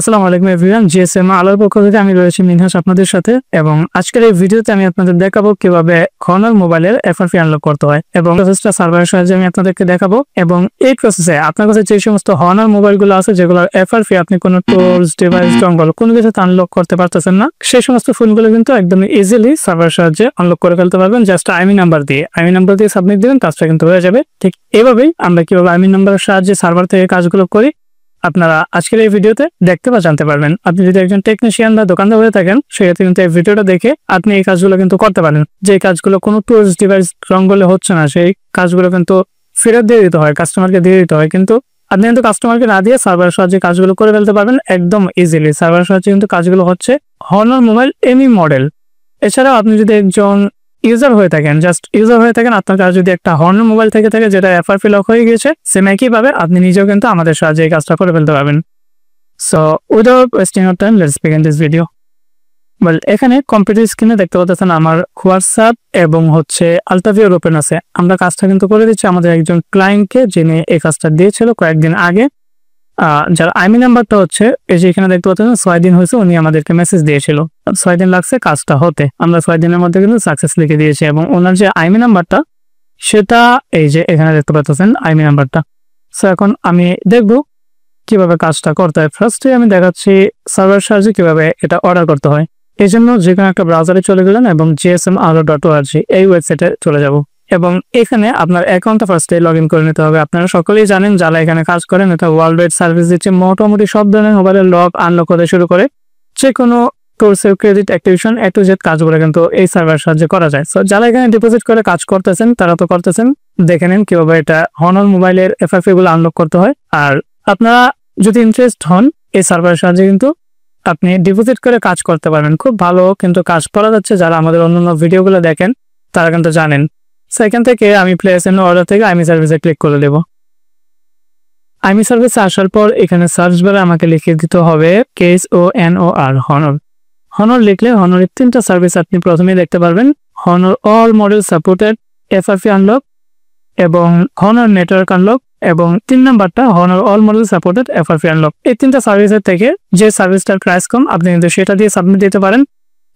আসসালামু আলাইকুম everyone, GSM আলোর পক্ষ থেকে আমি রয়েছি মিনহাস আপনাদের সাথে। এবং আজকের এই ভিডিওতে আমি আপনাদের দেখাবো কিভাবে হনর মোবাইলের এফআরপি আনলক করতে হয় এবং প্রসেসটা সার্ভারের সাহায্যে আমি আপনাদেরকে দেখাবো। এবং এই প্রসেসে আপনার কাছে যে সমস্ত হনর মোবাইলগুলো আছে যেগুলোর এফআরপি আপনি কোনো টুলস ডিভাইস ডঙ্গল কোনো কিছুতে আনলক করতে পারতেছেন না, সেই সমস্ত ফোনগুলো কিন্তু একদম ইজিলি সার্ভারের সাহায্যে আনলক করে ফেলতে পারবেন। জাস্ট আইমি নাম্বার দিয়ে সাবমিট দিবেন, কাজটা কিন্তু হয়ে যাবে। ঠিক এভাবেই আমরা কিভাবে আইমি নাম্বারের সাহায্যে সার্ভার থেকে কাজগুলো করি আপনারা আজকের এই ভিডিওতে দেখতে বা জানতে পারবেন। আপনি যদি একজন টেকনিশিয়ান বা দোকানদার হয়ে থাকেন সেক্ষেত্রে কিন্তু এই ভিডিওটা দেখে আপনি এই কাজগুলো কিন্তু করতে পারেন। যে কাজগুলো কোনো টুলস ডিভাইস রঙ্গলে হচ্ছে না সেই কাজগুলো কিন্তু ফেরত দিয়ে দিতে হয়, কাস্টমারকে দিয়ে দিতে হয়, কিন্তু আপনি কিন্তু কাস্টমারকে না দিয়ে সার্ভারের সাহায্যে কাজগুলো করে ফেলতে পারবেন একদম ইজিলি। সার্ভারের সাহায্যে কিন্তু কাজগুলো হচ্ছে হনর মোবাইল এনি মডেল। এছাড়াও আপনি যদি একজন ইউজার হয়ে থাকেন, আপনার কাছে যদি একটা হনর মোবাইল থেকে থাকে যেটা এফআরপি লক হয়ে গিয়েছে, সেম একইভাবে আপনি নিজেও কিন্তু আমাদের সাহায্যে এই কাজটা করে ফেলতে পারবেন। So without wasting of time let's begin this video. এখানে কম্পিউটার স্ক্রিনে দেখতে পাচ্ছেন আমার হোয়াটসঅ্যাপ এবং আলটাভিওর ওপেন আছে। আমরা কাজটা কিন্তু করে দিচ্ছি আমাদের একজন ক্লায়েন্টকে, যিনি এই কাজটা দিয়েছিল কয়েকদিন আগে। যার আইমি নাম্বারটা এই যে এখানে দেখতে পাচ্ছেন 6 দিন হয়েছে, উনি আমাদেরকে মেসেজ দিয়েছিল 6 দিন লাগছে কাজটা হতে। আমরা 6 দিনের মধ্যে কিন্তু সাকসেস লিখে দিয়েছি এবং ওনার যে আইমি নাম্বারটা সেটা এই যে এখানে দেখতে পাচ্ছেন আইমি নাম্বারটা। সো এখন আমি দেখব কিভাবে কাজটা করতে হয়। ফার্স্টে আমি দেখাচ্ছি সার্ভার সাহায্যে কিভাবে এটা অর্ডার করতে হয়। এই জন্য যে কোনো একটা ব্রাউজারে চলে গেলেন এবং gsmaro.org এই ওয়েবসাইটে চলে যাব এবং এখানে আপনার অ্যাকাউন্টটা ফার্স্টে লগ ইন করে নিতে হবে। আপনারা সকলেই জানেন যারা এখানে কাজ করেন, এটা ওয়ার্ল্ড ওয়াইড সার্ভিস দিচ্ছে। মোটামুটি সব ধরনের মোবাইলের লক আনলক হতে শুরু করে যে কোনো টুলসের credit activation A to Z কাজগুলো কিন্তু এই সার্ভারের সাহায্যে করা যায়। সো যারা এখানে ডিপোজিট করে কাজ করতেছেন তারা তো করতেছেন, দেখে নিন কিভাবে এটা হনর মোবাইলের এফআরপি গুলো আনলক করতে হয়। আর আপনারা যদি ইন্টারেস্ট হন এই সার্ভারের সাহায্যে কিন্তু আপনি ডিপোজিট করে কাজ করতে পারবেন। খুব ভালো কিন্তু কাজ করা যাচ্ছে। যারা আমাদের অন্যান্য ভিডিওগুলো দেখেন তারা কিন্তু জানেন। সেখান থেকে আমি প্লেস এন্ড অর্ডার থেকে আইমি সার্ভিসে ক্লিক করে দেব। আইমি সার্ভিসে আসার পর এখানে সার্চ বারে আমাকে লিখে দিতে হবে KSONOR হনর লিখলে হনরের 3টা সার্ভিস আপনি প্রথমেই দেখতে পারবেন। Honor all model supported FRP unlock এবং হনর নেটওয়ার্ক আনলক এবং 3 নাম্বারটা Honor all model supported FRP unlock. এই 3টা সার্ভিসের থেকে যে সার্ভিসটার প্রাইস কম আপনি কিন্তু সেটা দিয়ে সাবমিট দিতে পারেন।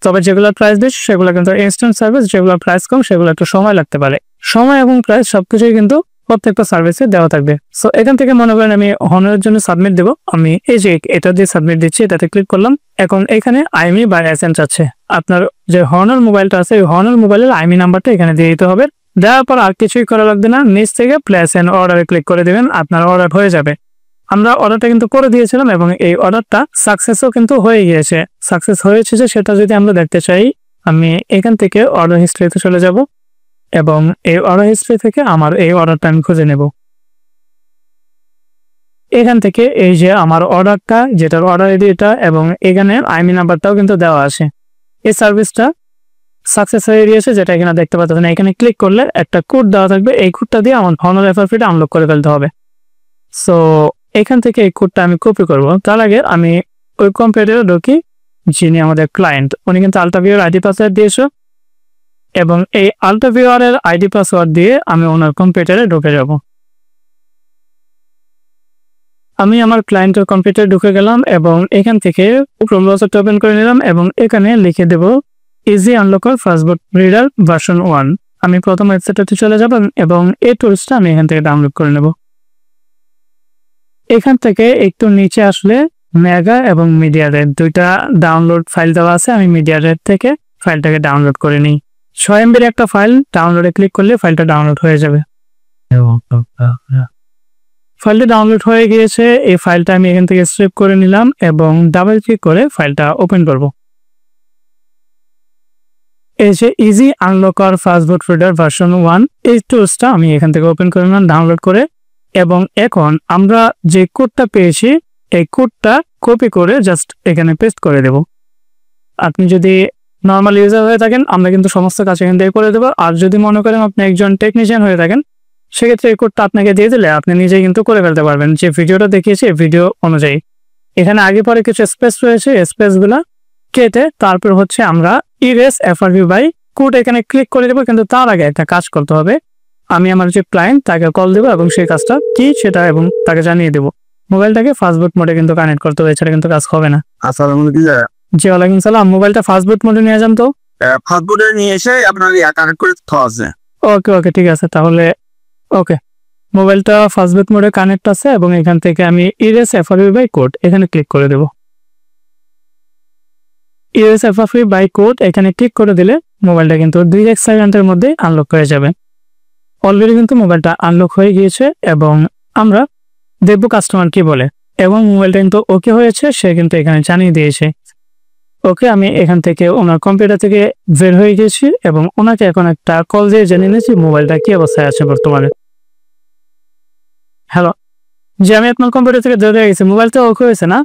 তবে যেগুলোর প্রাইস বেশি সেগুলো কিন্তু ইনস্ট্যান্ট সার্ভিস, যেগুলোর প্রাইস কম সেগুলো একটু সময় লাগতে পারে। সময় এবং প্রাইস সবকিছুই কিন্তু প্রত্যেকটা সার্ভিসে দেওয়া থাকবে। সো এখান থেকে মনে করেন আমি হনরের জন্য সাবমিট দেবো, আমি এই যে এটা দিয়ে সাবমিট দিচ্ছি, এটাতে ক্লিক করলাম। এখন এখানে আইমি বা এসএনচ আছে, আপনার যে হনর মোবাইলটা আছে ওই হনর মোবাইলের আইমি নাম্বারটা এখানে দিয়ে দিতে হবে। দেওয়ার পর আর কিছুই করা লাগবে না, নিচ থেকে প্লেস এন্ড অর্ডারে ক্লিক করে দেবেন, আপনার অর্ডার হয়ে যাবে। আমরা অর্ডারটা কিন্তু করে দিয়েছিলাম এবং এই অর্ডারটা সাকসেসও কিন্তু হয়ে গিয়েছে। সাকসেস হয়েছে যে সেটা যদি আমরা দেখতে চাই, আমি এখান থেকে অর্ডার হিস্ট্রিতে চলে যাব এবং এই অর্ডার হিস্ট্রি থেকে আমার এই অর্ডারটা আমি খুঁজে নেব। এখান থেকে এই যে আমার অর্ডারটা, যেটার অর্ডার আইডি এটা এবং এখানে আইমি নাম্বারটাও কিন্তু দেওয়া আছে। এই সার্ভিসটা সাকসেস হয়ে গিয়েছে, যেটা এখানে দেখতে পাচ্ছেন। এখানে ক্লিক করলে একটা কোড দেওয়া থাকবে, এই কোডটা দিয়ে আমার হনর এফআরপিটা আনলক করে ফেলতে হবে। সো এখান থেকে এই কোডটা আমি কপি করব। তার আগে আমি ওই কম্পিউটারে ঢুকি, যিনি আমাদের ক্লায়েন্ট উনি কিন্তু আলটাভিওর আইডি পাসওয়ার্ড দিয়েছে এবং এই আলটাভিওরের আইডি পাসওয়ার্ড দিয়ে আমি ওনার কম্পিউটারে ঢুকে যাব। আমি আমার ক্লায়েন্টের কম্পিউটারে ঢুকে গেলাম এবং এখান থেকে ক্রোম ব্রাউজারটা ওপেন করে নিলাম এবং এখানে লিখে দেব ইজি আনলকার ফাস্টবোর্ড রিডার ভার্সন 1। আমি প্রথম ওয়েবসাইটটাতে চলে যাব এবং এই টুলসটা আমি এখান থেকে ডাউনলোড করে নেব। এখান থেকে একটু নিচে আসলে মেগা এবং মিডিয়া রেড দুইটা ডাউনলোড ফাইল দেওয়া আছে। আমি মিডিয়া রেড থেকে ফাইলটাকে ডাউনলোড করে নিই। 6 MB একটা ফাইল, ডাউনলোডে ক্লিক করলে ফাইলটা ডাউনলোড হয়ে যাবে। ফাইলটা ডাউনলোড হয়ে গিয়েছে। এই ফাইলটা আমি এখান থেকে সেভ করে নিলাম এবং ডাবল ক্লিক করে ফাইলটা ওপেন করব। এই যে ইজি আনলকার ফাস্টবোর্ড রিডার ভার্সন 1 এই টুলসটা আমি এখান থেকে ওপেন করে নিলাম ডাউনলোড করে। এবং এখন আমরা যে কোডটা পেয়েছি এই কোডটা কপি করে জাস্ট এখানে পেস্ট করে দেব। আপনি যদি নর্মাল ইউজার হয়ে থাকেন আমরা কিন্তু সমস্ত কাজ এখান থেকে করে দেবো। আর যদি মনে করেন আপনি একজন টেকনিশিয়ান হয়ে থাকেন সেক্ষেত্রে এই কোডটা আপনাকে দিয়ে দিলে আপনি নিজেই কিন্তু করে ফেলতে পারবেন যে ভিডিওটা দেখিয়েছি ভিডিও অনুযায়ী। এখানে আগে পরে কিছু স্পেস রয়েছে, স্পেসগুলা কেটে তারপর আমরা ইরেজ এফআরপি বাই কোড এখানে ক্লিক করে দেবো। কিন্তু তার আগে একটা কাজ করতে হবে, আমি আমার যে ক্লায়েন্ট তাকে কল দেবো এবং সেই কাজটা কি সেটা এবং তাকে জানিয়ে দেবো। মোবাইলটাকে ফাস্ট বুট মোডে কিন্তু কানেক্ট করতে হবে, এছাড়া কিন্তু কাজ হবে না। আসসালামু আলাইকুম। জি ওয়ালাইকুম সালাম। মোবাইলটা ফাস্ট বুট মোডে নিয়ে যান তো। ফাস্ট ফুডে নিয়ে এসে আপনার কানেক্ট করে দিতে আছে। ওকে ওকে ঠিক আছে তাহলে। ওকে, মোবাইলটা ফাস্ট বুট মোডে কানেক্ট আছে এবং এখান থেকে আমি ইরেজ এফআরবি বাই কোড এখানে ক্লিক করে দেব। ইরেজ এফআরবি বাই কোড এখানে ক্লিক করে দিলে মোবাইলটা কিন্তু 2 সেকেন্ডের মধ্যে আনলক হয়ে যাবে। অলরেডি কিন্তু মোবাইলটা আনলক হয়ে গিয়েছে এবং আমরা দেখবো কাস্টমার কি বলে, এবং মোবাইলটা কিন্তু ওকে হয়েছে, সে কিন্তু এখানে জানিয়ে দিয়েছে। ওকে, আমি এখান থেকে ওনার কম্পিউটার থেকে বের হয়ে গেছি এবং ওনাকে এখন একটা কল দিয়ে জেনে নিয়েছি মোবাইলটা কি অবস্থায় আছে বর্তমানে। হ্যালো, যে আমি আপনার কম্পিউটার থেকে বের হয়ে গেছি, মোবাইলটা ওকে হয়েছে না?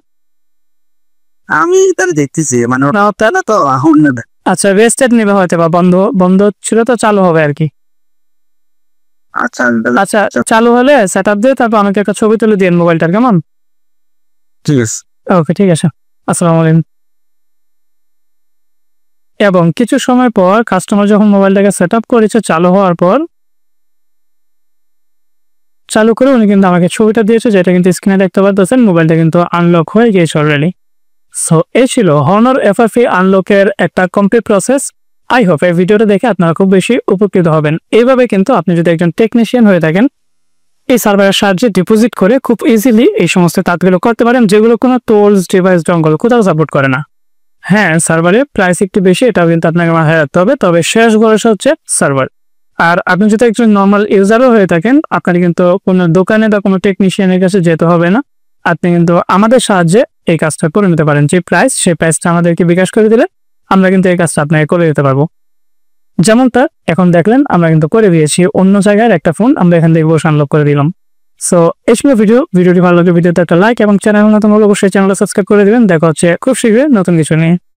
আমি তাহলে দেখতেছি মানে ওটা তাহলে তো এখন নেবে। আচ্ছা, রেস্টেড নেবে হয়তো বা বন্ধ বন্ধ ছিল তো চালু হবে আর কি। আচ্ছা আচ্ছা, চালু হলে সেট আপ দিয়ে তারপর আমাকে একটা ছবি তুলে দিন মোবাইলটার, কেমন? ঠিক আছে। ওকে ঠিক আছে, আসসালামু আলাইকুম। এবং কিছু সময় পর কাস্টমার যখন মোবাইলটাকে সেট আপ করেছে, চালু হওয়ার পর চালু করে উনি কিন্তু আমাকে ছবিটা দিয়েছে, যেটা কিন্তু স্ক্রিনে দেখতে পাচ্ছেন। মোবাইলটা কিন্তু আনলক হয়ে গিয়েছে অলরেডি। সো এই ছিল হনর এফআরপি আনলকের একটা কমপ্লিট প্রসেস। আই হোপ এই ভিডিওটা দেখে আপনারা খুব বেশি উপকৃত হবেন। এইভাবে কিন্তু আপনি যদি একজন টেকনিশিয়ান হয়ে থাকেন, এই সার্ভারের সাহায্যে ডিপোজিট করে খুব ইজিলি এই সমস্ত কাজগুলো করতে পারেন, যেগুলো কোনো টুলস ডিভাইস জঙ্গল কোথাও সাপোর্ট করে না। হ্যাঁ, সার্ভারের প্রাইস একটু বেশি, এটাও কিন্তু আপনাকে মাথায় রাখতে হবে, তবে শেষ ভরসা হচ্ছে সার্ভার। আর আপনি যদি একজন নর্মাল ইউজারও হয়ে থাকেন, আপনার কিন্তু কোনো দোকানে বা কোনো টেকনিশিয়ানের কাছে যেতে হবে না। আপনি কিন্তু আমাদের সাহায্যে এই কাজটা করে নিতে পারেন। যে প্রাইস, সেই প্রাইসটা আমাদেরকে বিকাশ করে দিলে আমরা কিন্তু এই কাজটা আপনাকে করে দিতে পারবো। যেমনটা এখন দেখলেন, আমরা কিন্তু করে দিয়েছি অন্য জায়গায় একটা ফোন, আমরা এখান থেকে বসে আনলক করে দিলাম। সো এই ছিল ভিডিওটি ভালো লাগলে ভিডিওতে একটা লাইক এবং চ্যানেল নতুন হলে অবশ্যই চ্যানেলটা সাবস্ক্রাইব করে দিবেন। দেখা হচ্ছে খুব শীঘ্রই নতুন কিছু নিয়ে।